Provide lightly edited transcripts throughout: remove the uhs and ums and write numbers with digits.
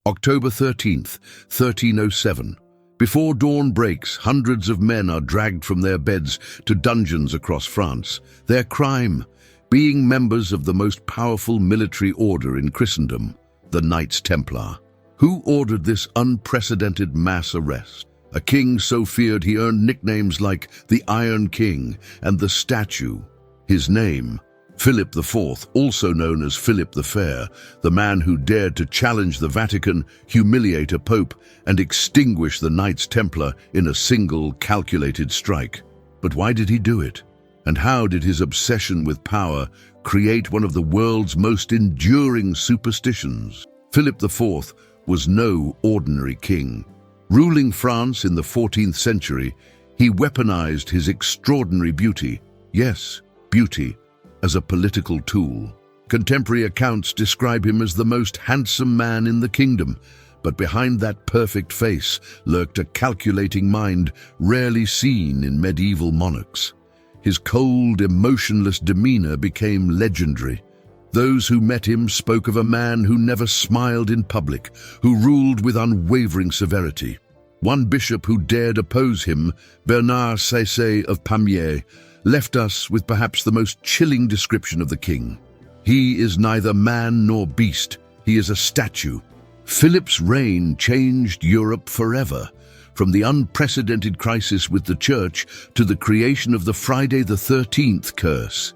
October 13th, 1307. Before dawn breaks, hundreds of men are dragged from their beds to dungeons across France. Their crime, being members of the most powerful military order in Christendom, the Knights Templar. Who ordered this unprecedented mass arrest? A king so feared he earned nicknames like the Iron King and the Statue. His name, Philip IV, also known as Philip the Fair, the man who dared to challenge the Vatican, humiliate a pope, and extinguish the Knights Templar in a single calculated strike. But why did he do it? And how did his obsession with power create one of the world's most enduring superstitions? Philip IV was no ordinary king. Ruling France in the 14th century, he weaponized his extraordinary beauty, yes, beauty, as a political tool. Contemporary accounts describe him as the most handsome man in the kingdom, but behind that perfect face lurked a calculating mind rarely seen in medieval monarchs. His cold, emotionless demeanor became legendary. Those who met him spoke of a man who never smiled in public, who ruled with unwavering severity. One bishop who dared oppose him, Bernard VIII of Pamiers, left us with perhaps the most chilling description of the king. He is neither man nor beast. He is a statue. Philip's reign changed Europe forever, from the unprecedented crisis with the Church to the creation of the Friday the 13th curse.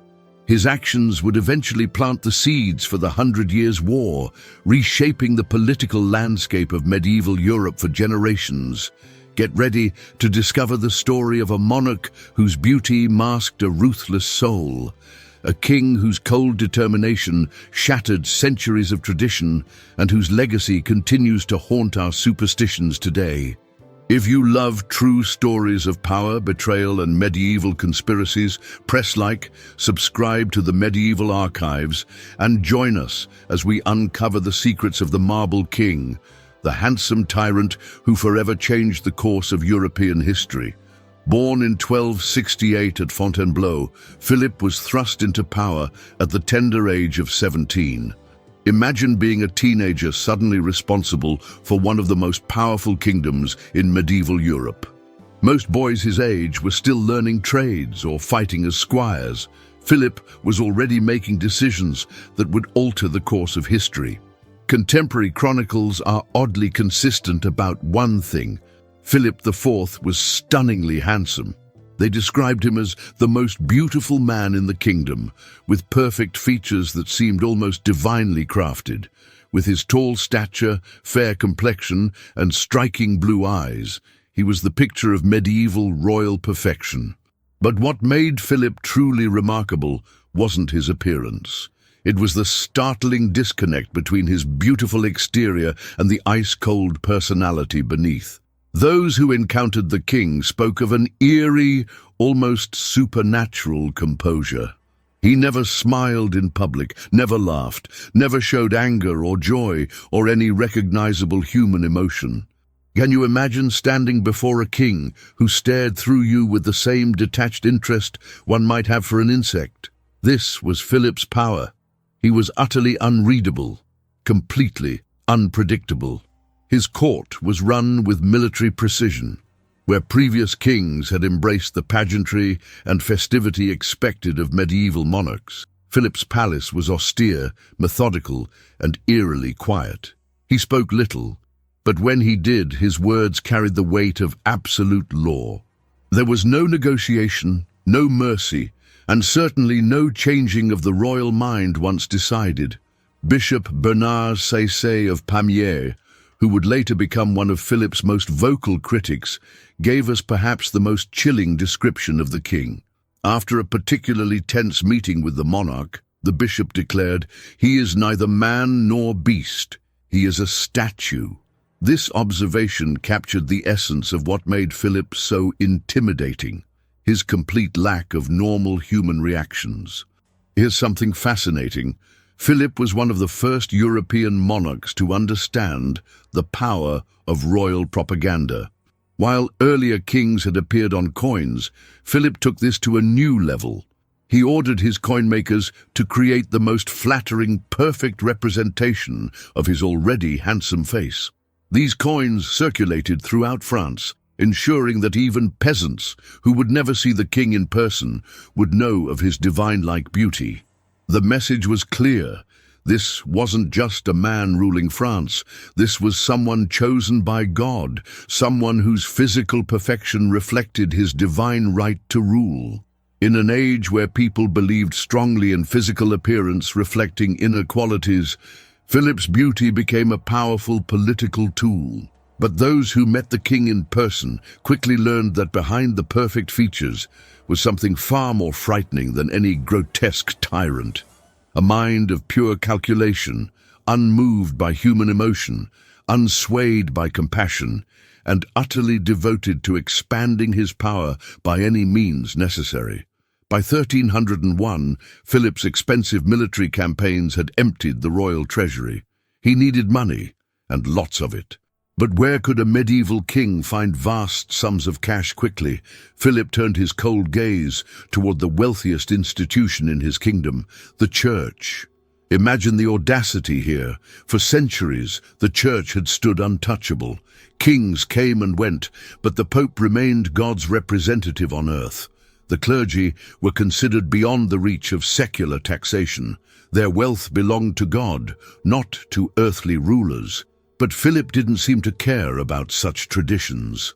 His actions would eventually plant the seeds for the 100 Years' War, reshaping the political landscape of medieval Europe for generations. Get ready to discover the story of a monarch whose beauty masked a ruthless soul, a king whose cold determination shattered centuries of tradition and whose legacy continues to haunt our superstitions today. If you love true stories of power, betrayal, and medieval conspiracies, press like, subscribe to the Medieval Archives, and join us as we uncover the secrets of the Marble King, the handsome tyrant who forever changed the course of European history. Born in 1268 at Fontainebleau, Philip was thrust into power at the tender age of 17. Imagine being a teenager suddenly responsible for one of the most powerful kingdoms in medieval Europe. Most boys his age were still learning trades or fighting as squires. Philip was already making decisions that would alter the course of history. Contemporary chronicles are oddly consistent about one thing: Philip IV was stunningly handsome. They described him as the most beautiful man in the kingdom, with perfect features that seemed almost divinely crafted. With his tall stature, fair complexion, and striking blue eyes, he was the picture of medieval royal perfection. But what made Philip truly remarkable wasn't his appearance. It was the startling disconnect between his beautiful exterior and the ice-cold personality beneath. Those who encountered the king spoke of an eerie, almost supernatural composure. He never smiled in public, never laughed, never showed anger or joy or any recognizable human emotion. Can you imagine standing before a king who stared through you with the same detached interest one might have for an insect? This was Philip's power. He was utterly unreadable, completely unpredictable. His court was run with military precision. Where previous kings had embraced the pageantry and festivity expected of medieval monarchs, Philip's palace was austere, methodical, and eerily quiet. He spoke little, but when he did, his words carried the weight of absolute law. There was no negotiation, no mercy, and certainly no changing of the royal mind once decided. Bishop Bernard VIII of Pamiers, who would later become one of Philip's most vocal critics, gave us perhaps the most chilling description of the king. After a particularly tense meeting with the monarch, the bishop declared, "He is neither man nor beast. He is a statue." This observation captured the essence of what made Philip so intimidating: his complete lack of normal human reactions. Here's something fascinating. Philip was one of the first European monarchs to understand the power of royal propaganda. While earlier kings had appeared on coins, Philip took this to a new level. He ordered his coinmakers to create the most flattering, perfect representation of his already handsome face. These coins circulated throughout France, ensuring that even peasants, who would never see the king in person, would know of his divine-like beauty. The message was clear. This wasn't just a man ruling France. This was someone chosen by God, someone whose physical perfection reflected his divine right to rule. In an age where people believed strongly in physical appearance reflecting inner qualities, Philip's beauty became a powerful political tool. But those who met the king in person quickly learned that behind the perfect features was something far more frightening than any grotesque tyrant. A mind of pure calculation, unmoved by human emotion, unswayed by compassion, and utterly devoted to expanding his power by any means necessary. By 1301, Philip's expensive military campaigns had emptied the royal treasury. He needed money, and lots of it. But where could a medieval king find vast sums of cash quickly? Philip turned his cold gaze toward the wealthiest institution in his kingdom, the church. Imagine the audacity here. For centuries, the church had stood untouchable. Kings came and went, but the Pope remained God's representative on earth. The clergy were considered beyond the reach of secular taxation. Their wealth belonged to God, not to earthly rulers. But Philip didn't seem to care about such traditions.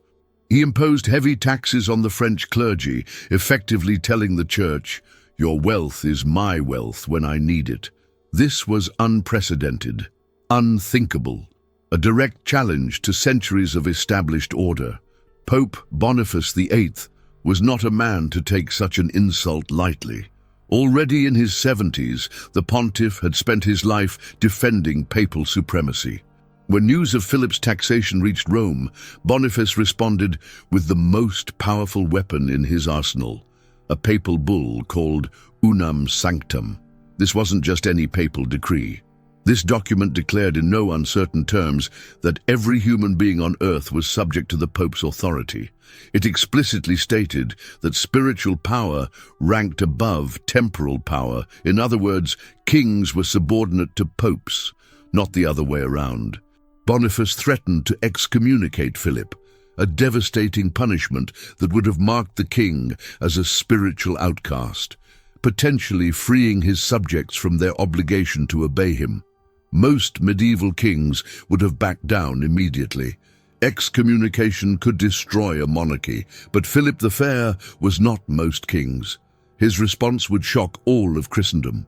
He imposed heavy taxes on the French clergy, effectively telling the church, "Your wealth is my wealth when I need it." This was unprecedented, unthinkable, a direct challenge to centuries of established order. Pope Boniface VIII was not a man to take such an insult lightly. Already in his 70s, the pontiff had spent his life defending papal supremacy. When news of Philip's taxation reached Rome, Boniface responded with the most powerful weapon in his arsenal, a papal bull called Unam Sanctam. This wasn't just any papal decree. This document declared in no uncertain terms that every human being on earth was subject to the Pope's authority. It explicitly stated that spiritual power ranked above temporal power. In other words, kings were subordinate to popes, not the other way around. Boniface threatened to excommunicate Philip, a devastating punishment that would have marked the king as a spiritual outcast, potentially freeing his subjects from their obligation to obey him. Most medieval kings would have backed down immediately. Excommunication could destroy a monarchy, but Philip the Fair was not most kings. His response would shock all of Christendom.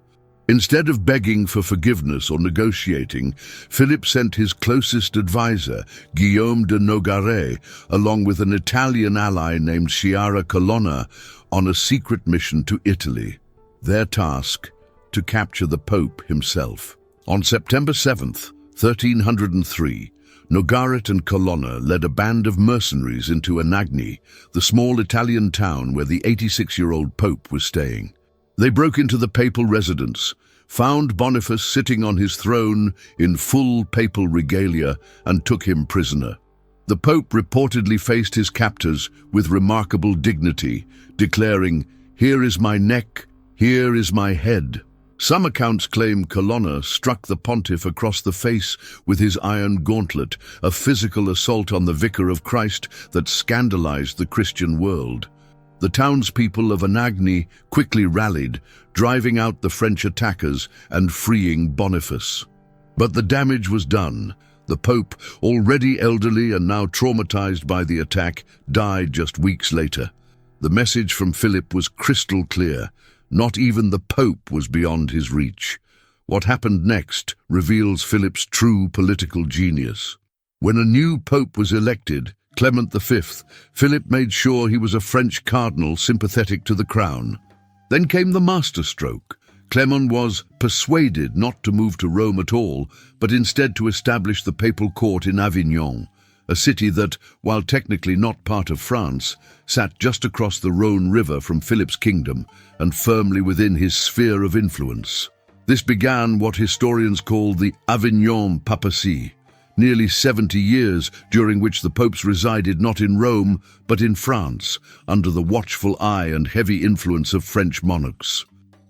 Instead of begging for forgiveness or negotiating, Philip sent his closest advisor, Guillaume de Nogaret, along with an Italian ally named Sciarra Colonna, on a secret mission to Italy. Their task, to capture the Pope himself. On September 7th, 1303, Nogaret and Colonna led a band of mercenaries into Avignon, the small Italian town where the 86-year-old Pope was staying. They broke into the papal residence, found Boniface sitting on his throne in full papal regalia, and took him prisoner. The Pope reportedly faced his captors with remarkable dignity, declaring, "Here is my neck, here is my head." Some accounts claim Colonna struck the pontiff across the face with his iron gauntlet, a physical assault on the vicar of Christ that scandalized the Christian world. The townspeople of Avignon quickly rallied, driving out the French attackers and freeing Boniface. But the damage was done. The Pope, already elderly and now traumatized by the attack, died just weeks later. The message from Philip was crystal clear. Not even the Pope was beyond his reach. What happened next reveals Philip's true political genius. When a new Pope was elected, Clement V, Philip made sure he was a French cardinal sympathetic to the crown. Then came the masterstroke. Clement was persuaded not to move to Rome at all, but instead to establish the papal court in Avignon, a city that, while technically not part of France, sat just across the Rhone River from Philip's kingdom and firmly within his sphere of influence. This began what historians call the Avignon Papacy. nearly 70 years during which the popes resided not in Rome but in France, under the watchful eye and heavy influence of French monarchs.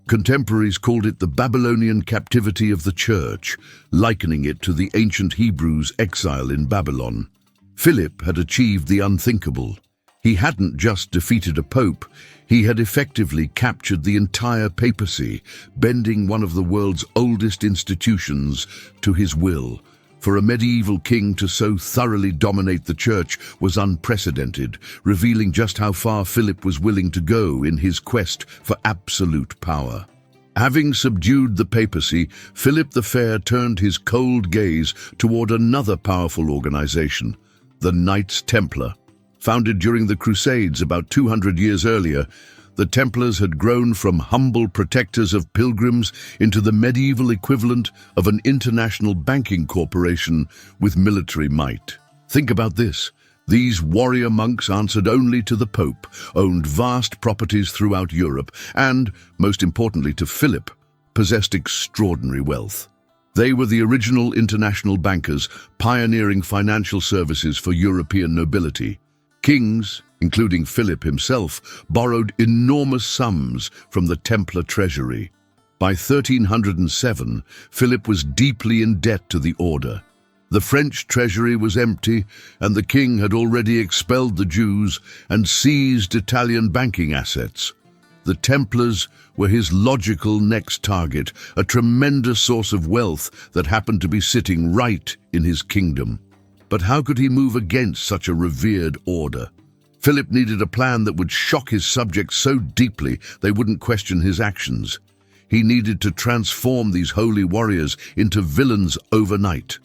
Contemporaries called it the Babylonian captivity of the Church, likening it to the ancient Hebrews' exile in Babylon. Philip had achieved the unthinkable. He hadn't just defeated a pope, he had effectively captured the entire papacy, bending one of the world's oldest institutions to his will. For a medieval king to so thoroughly dominate the church was unprecedented, revealing just how far Philip was willing to go in his quest for absolute power. Having subdued the papacy, Philip the Fair turned his cold gaze toward another powerful organization, the Knights Templar. Founded during the Crusades about 200 years earlier, the Templars had grown from humble protectors of pilgrims into the medieval equivalent of an international banking corporation with military might. Think about this. These warrior monks answered only to the Pope, owned vast properties throughout Europe, and, most importantly to Philip, possessed extraordinary wealth. They were the original international bankers, pioneering financial services for European nobility. Kings, including Philip himself, borrowed enormous sums from the Templar treasury. By 1307, Philip was deeply in debt to the order. The French treasury was empty, and the king had already expelled the Jews and seized Italian banking assets. The Templars were his logical next target, a tremendous source of wealth that happened to be sitting right in his kingdom. But how could he move against such a revered order? Philip needed a plan that would shock his subjects so deeply they wouldn't question his actions. He needed to transform these holy warriors into villains overnight.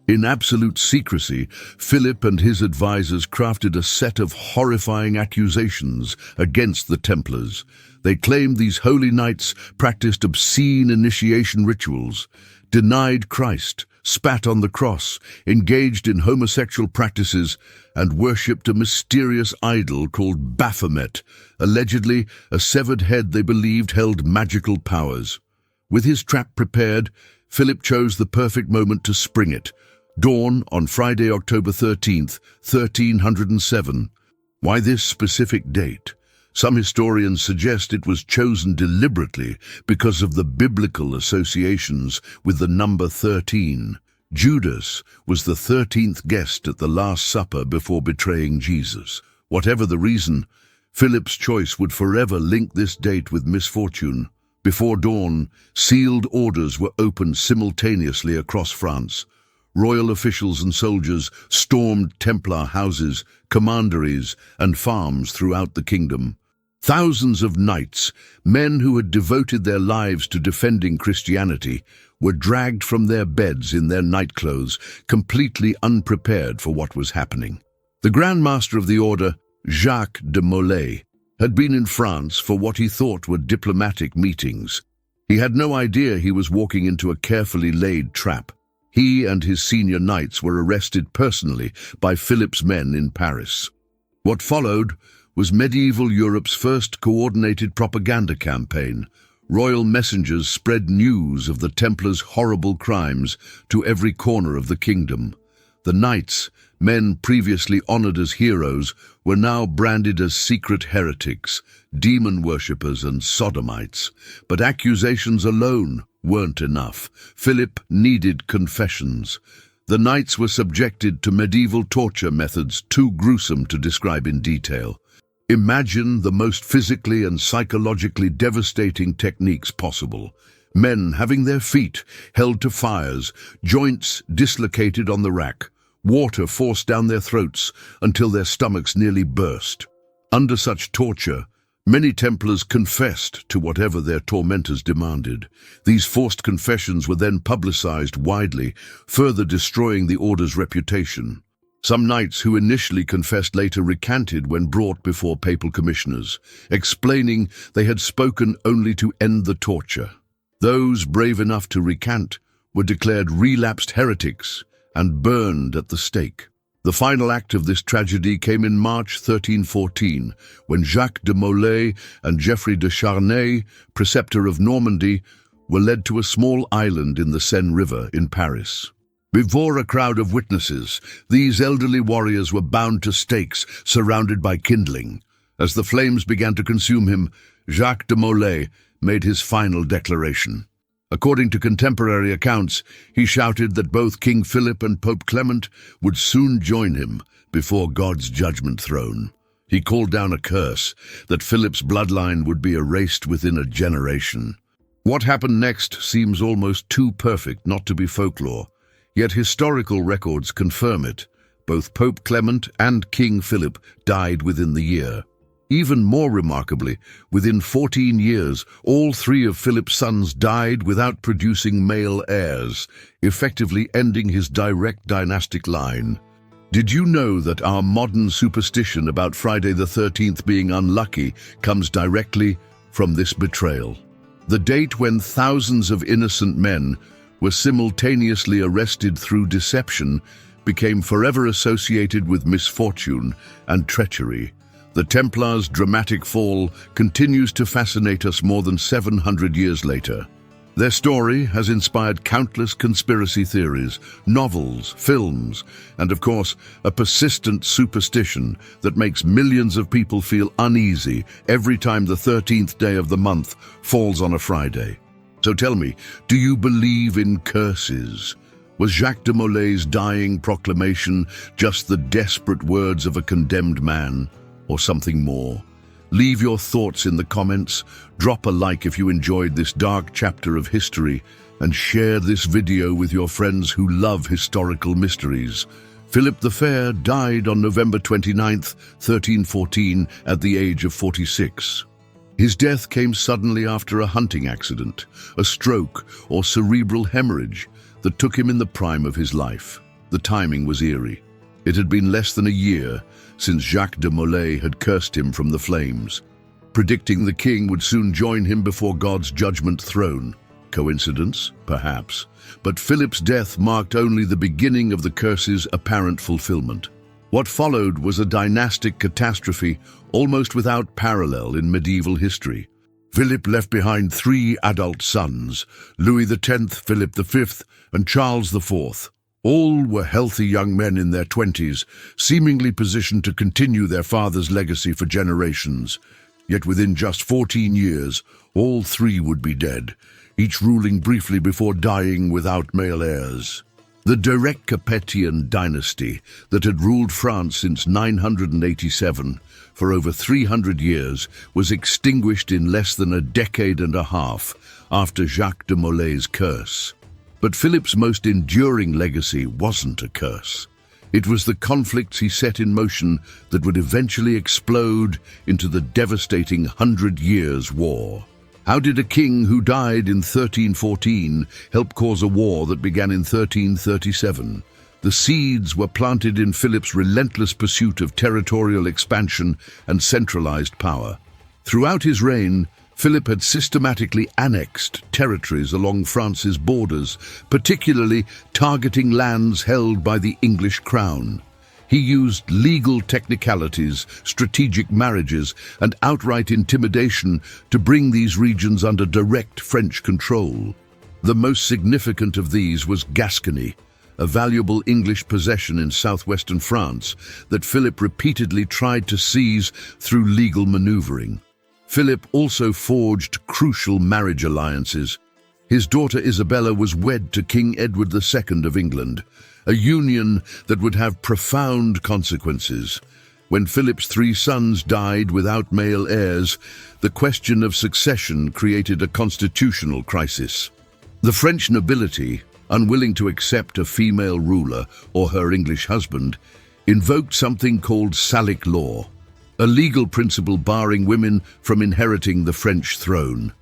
In absolute secrecy, Philip and his advisors crafted a set of horrifying accusations against the Templars. They claimed these holy knights practiced obscene initiation rituals, denied Christ, spat on the cross, engaged in homosexual practices, and worshipped a mysterious idol called Baphomet, allegedly a severed head they believed held magical powers. With his trap prepared, Philip chose the perfect moment to spring it, dawn on Friday, October 13th, 1307. Why this specific date? Some historians suggest it was chosen deliberately because of the biblical associations with the number 13. Judas was the 13th guest at the Last Supper before betraying Jesus. Whatever the reason, Philip's choice would forever link this date with misfortune. Before dawn, sealed orders were opened simultaneously across France. Royal officials and soldiers stormed Templar houses, commanderies, and farms throughout the kingdom. Thousands of knights, men who had devoted their lives to defending Christianity, were dragged from their beds in their nightclothes, completely unprepared for what was happening. The Grand Master of the Order, Jacques de Molay, had been in France for what he thought were diplomatic meetings. He had no idea he was walking into a carefully laid trap. He and his senior knights were arrested personally by Philip's men in Paris. What followed was medieval Europe's first coordinated propaganda campaign. Royal messengers spread news of the Templars' horrible crimes to every corner of the kingdom. The knights, men previously honored as heroes, were now branded as secret heretics, demon worshippers and sodomites. But accusations alone weren't enough. Philip needed confessions. The knights were subjected to medieval torture methods too gruesome to describe in detail. Imagine the most physically and psychologically devastating techniques possible. Men having their feet held to fires, joints dislocated on the rack, water forced down their throats until their stomachs nearly burst. Under such torture, many Templars confessed to whatever their tormentors demanded. These forced confessions were then publicized widely, further destroying the order's reputation. Some knights who initially confessed later recanted when brought before papal commissioners, explaining they had spoken only to end the torture. Those brave enough to recant were declared relapsed heretics and burned at the stake. The final act of this tragedy came in March 1314, when Jacques de Molay and Geoffrey de Charnay, preceptor of Normandy, were led to a small island in the Seine River in Paris. Before a crowd of witnesses, these elderly warriors were bound to stakes, surrounded by kindling. As the flames began to consume him, Jacques de Molay made his final declaration. According to contemporary accounts, he shouted that both King Philip and Pope Clement would soon join him before God's judgment throne. He called down a curse that Philip's bloodline would be erased within a generation. What happened next seems almost too perfect not to be folklore. Yet historical records confirm it. Both Pope Clement and King Philip died within the year. Even more remarkably, within 14 years, all three of Philip's sons died without producing male heirs, effectively ending his direct dynastic line. Did you know that our modern superstition about Friday the 13th being unlucky comes directly from this betrayal? The date when thousands of innocent men were simultaneously arrested through deception became forever associated with misfortune and treachery. The Templars' dramatic fall continues to fascinate us more than 700 years later. Their story has inspired countless conspiracy theories, novels, films, and of course, a persistent superstition that makes millions of people feel uneasy every time the 13th day of the month falls on a Friday. So tell me, do you believe in curses? Was Jacques de Molay's dying proclamation just the desperate words of a condemned man, or something more? Leave your thoughts in the comments, drop a like if you enjoyed this dark chapter of history, and share this video with your friends who love historical mysteries. Philip the Fair died on November 29th, 1314, at the age of 46. His death came suddenly after a hunting accident, a stroke or cerebral hemorrhage that took him in the prime of his life. The timing was eerie. It had been less than a year since Jacques de Molay had cursed him from the flames, predicting the king would soon join him before God's judgment throne. Coincidence? Perhaps. But Philip's death marked only the beginning of the curse's apparent fulfillment. What followed was a dynastic catastrophe almost without parallel in medieval history. Philip left behind three adult sons, Louis X, Philip V, and Charles IV. All were healthy young men in their 20s, seemingly positioned to continue their father's legacy for generations. Yet within just 14 years, all three would be dead, each ruling briefly before dying without male heirs. The direct Capetian dynasty that had ruled France since 987 for over 300 years was extinguished in less than a decade and a half after Jacques de Molay's curse. But Philip's most enduring legacy wasn't a curse. It was the conflicts he set in motion that would eventually explode into the devastating 100 Years' War. How did a king who died in 1314 help cause a war that began in 1337? The seeds were planted in Philip's relentless pursuit of territorial expansion and centralized power. Throughout his reign, Philip had systematically annexed territories along France's borders, particularly targeting lands held by the English crown. He used legal technicalities, strategic marriages, and outright intimidation to bring these regions under direct French control. The most significant of these was Gascony, a valuable English possession in southwestern France that Philip repeatedly tried to seize through legal maneuvering. Philip also forged crucial marriage alliances. His daughter Isabella was wed to King Edward II of England, a union that would have profound consequences. When Philip's three sons died without male heirs, the question of succession created a constitutional crisis. The French nobility, unwilling to accept a female ruler or her English husband, invoked something called Salic law, a legal principle barring women from inheriting the French throne.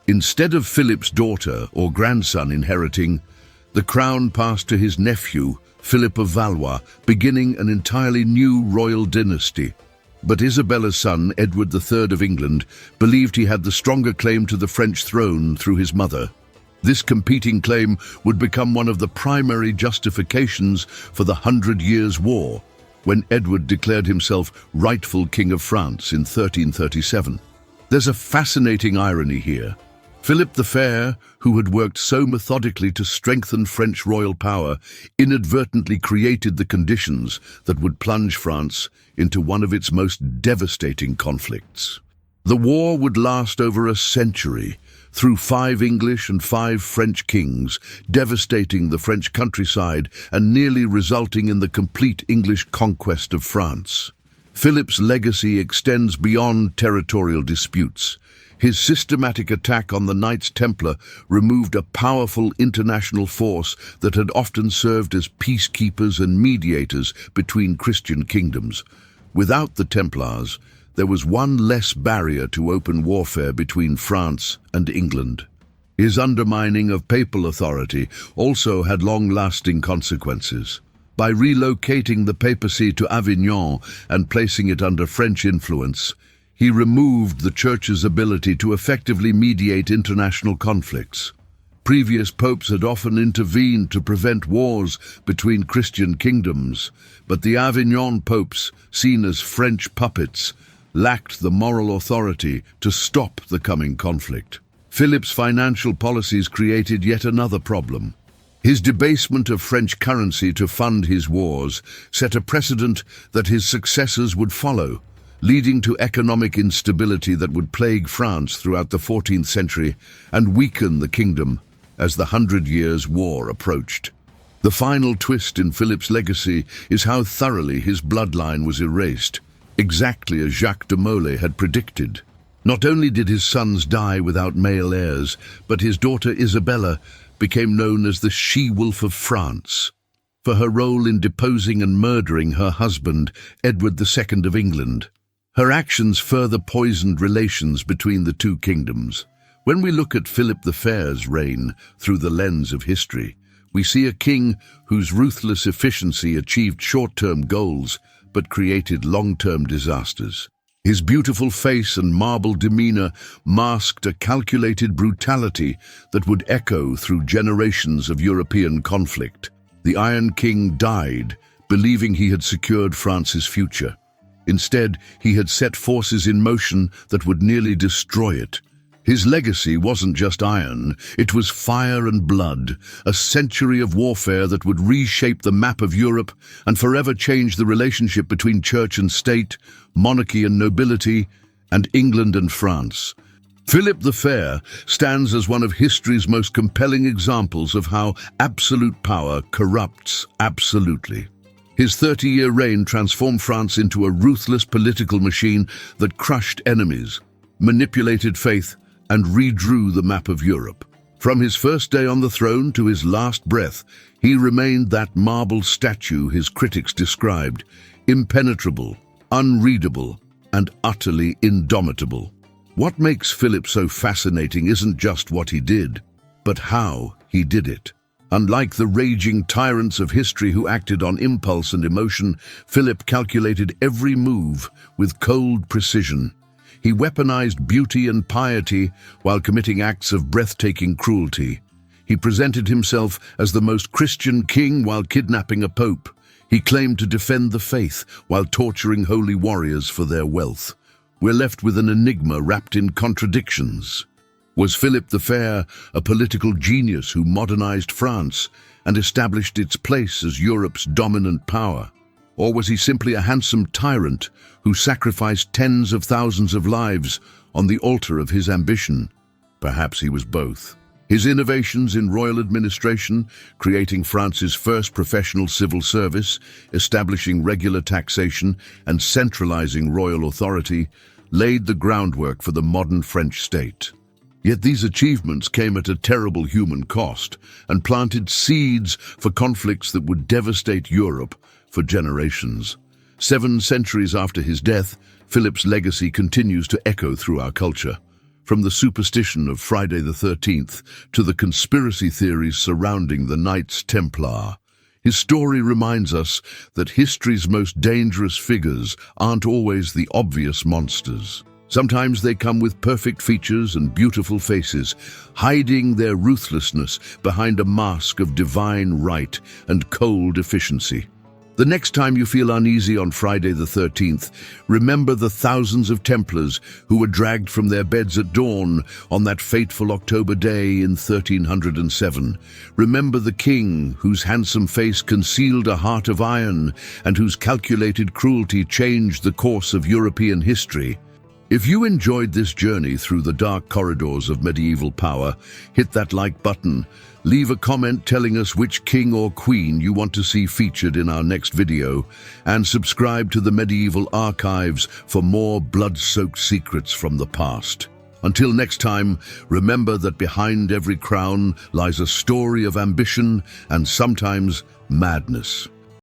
Instead of Philip's daughter or grandson inheriting, the crown passed to his nephew, Philip of Valois, beginning an entirely new royal dynasty. But Isabella's son, Edward III of England, believed he had the stronger claim to the French throne through his mother. This competing claim would become one of the primary justifications for the 100 Years' War, when Edward declared himself rightful King of France in 1337. There's a fascinating irony here. Philip the Fair, who had worked so methodically to strengthen French royal power, inadvertently created the conditions that would plunge France into one of its most devastating conflicts. The war would last over a century, through 5 English and 5 French kings, devastating the French countryside and nearly resulting in the complete English conquest of France. Philip's legacy extends beyond territorial disputes. His systematic attack on the Knights Templar removed a powerful international force that had often served as peacekeepers and mediators between Christian kingdoms. Without the Templars, there was one less barrier to open warfare between France and England. His undermining of papal authority also had long-lasting consequences. By relocating the papacy to Avignon and placing it under French influence, he removed the Church's ability to effectively mediate international conflicts. Previous popes had often intervened to prevent wars between Christian kingdoms, but the Avignon popes, seen as French puppets, lacked the moral authority to stop the coming conflict. Philip's financial policies created yet another problem. His debasement of French currency to fund his wars set a precedent that his successors would follow, leading to economic instability that would plague France throughout the 14th century and weaken the kingdom as the 100 Years' War approached. The final twist in Philip's legacy is how thoroughly his bloodline was erased, exactly as Jacques de Molay had predicted. Not only did his sons die without male heirs, but his daughter Isabella became known as the She-Wolf of France, for her role in deposing and murdering her husband, Edward II of England. Her actions further poisoned relations between the two kingdoms. When we look at Philip the Fair's reign through the lens of history, we see a king whose ruthless efficiency achieved short-term goals but created long-term disasters. His beautiful face and marble demeanor masked a calculated brutality that would echo through generations of European conflict. The Iron King died, believing he had secured France's future. Instead, he had set forces in motion that would nearly destroy it. His legacy wasn't just iron, it was fire and blood, a century of warfare that would reshape the map of Europe and forever change the relationship between church and state, monarchy and nobility, and England and France. Philip the Fair stands as one of history's most compelling examples of how absolute power corrupts absolutely. His 30-year reign transformed France into a ruthless political machine that crushed enemies, manipulated faith, and redrew the map of Europe. From his first day on the throne to his last breath, he remained that marble statue his critics described, impenetrable, unreadable, and utterly indomitable. What makes Philip so fascinating isn't just what he did, but how he did it. Unlike the raging tyrants of history who acted on impulse and emotion, Philip calculated every move with cold precision. He weaponized beauty and piety while committing acts of breathtaking cruelty. He presented himself as the most Christian king while kidnapping a pope. He claimed to defend the faith while torturing holy warriors for their wealth. We're left with an enigma wrapped in contradictions. Was Philip the Fair a political genius who modernized France and established its place as Europe's dominant power? Or was he simply a handsome tyrant who sacrificed tens of thousands of lives on the altar of his ambition? Perhaps he was both. His innovations in royal administration, creating France's first professional civil service, establishing regular taxation, and centralizing royal authority, laid the groundwork for the modern French state. Yet these achievements came at a terrible human cost and planted seeds for conflicts that would devastate Europe for generations. 7 centuries after his death, Philip's legacy continues to echo through our culture. From the superstition of Friday the 13th to the conspiracy theories surrounding the Knights Templar, his story reminds us that history's most dangerous figures aren't always the obvious monsters. Sometimes they come with perfect features and beautiful faces, hiding their ruthlessness behind a mask of divine right and cold efficiency. The next time you feel uneasy on Friday the 13th, remember the thousands of Templars who were dragged from their beds at dawn on that fateful October day in 1307. Remember the king whose handsome face concealed a heart of iron and whose calculated cruelty changed the course of European history. If you enjoyed this journey through the dark corridors of medieval power, hit that like button. Leave a comment telling us which king or queen you want to see featured in our next video, and subscribe to the Medieval Archives for more blood-soaked secrets from the past. Until next time, remember that behind every crown lies a story of ambition and sometimes madness.